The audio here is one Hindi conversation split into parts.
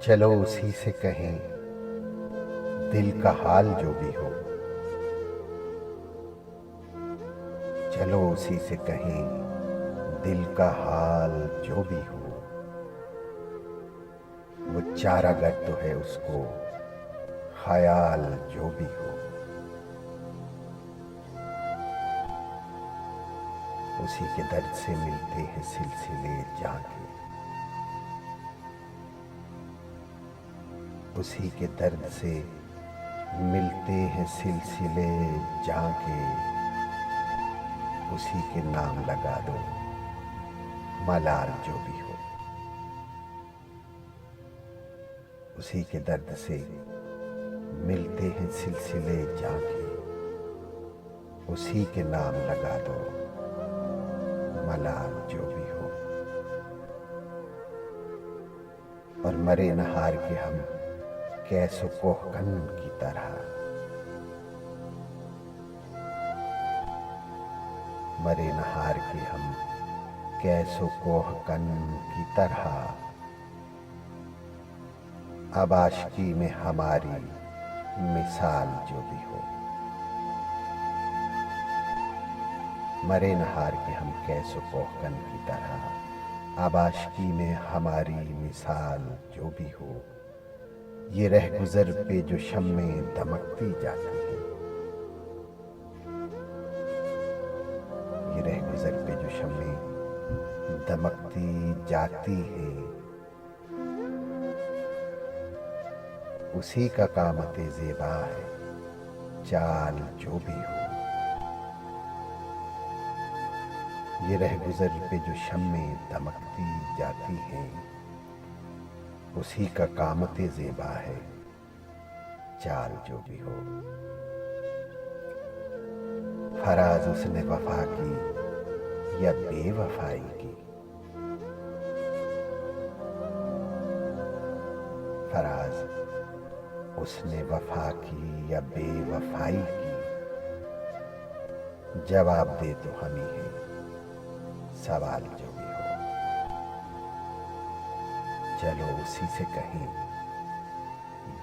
चलो उसी से कहें दिल का हाल जो भी हो। चलो उसी से कहें दिल का हाल जो भी हो। वो चारागर तो है उसको ख्याल जो भी हो। उसी के दर्द से मिलते हैं सिलसिले जाके। उसी के दर्द से मिलते हैं सिलसिले जाके। उसी के नाम लगा दो मलाल जो भी हो। उसी के दर्द से मिलते हैं सिलसिले जाके। उसी के नाम लगा दो मलाल जो भी हो। और मरे न हार के हम कैसो कोहकन की तरह। मरे न हार के हम कैसो कोहकन की तरह। अब आशिकी में हमारी मिसाल जो भी हो। मरे न हार के हम कैसो कोहकन की तरह। अब आशिकी में हमारी मिसाल जो भी हो। ये रह गुजर पे जो शम्में दमकती जाती है। ये रह गुजर पे जो शम्में दमकती जाती है। उसी का कामते ज़ेबा है चाल जो भी हो। ये रह गुजर पे जो शम्में दमकती जाती है। उसी का कामते ज़ेबा है चाल जो भी हो। फराज उसने वफा की या बेवफाई की। फराज उसने वफा की या बेवफाई की। जवाब दे तो हम ही हैं सवाल जो भी हो। चलो उसी से कहें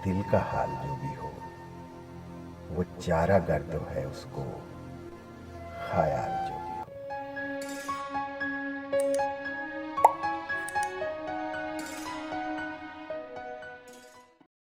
दिल का हाल जो भी हो। वो चारागर तो है उसको ख्याल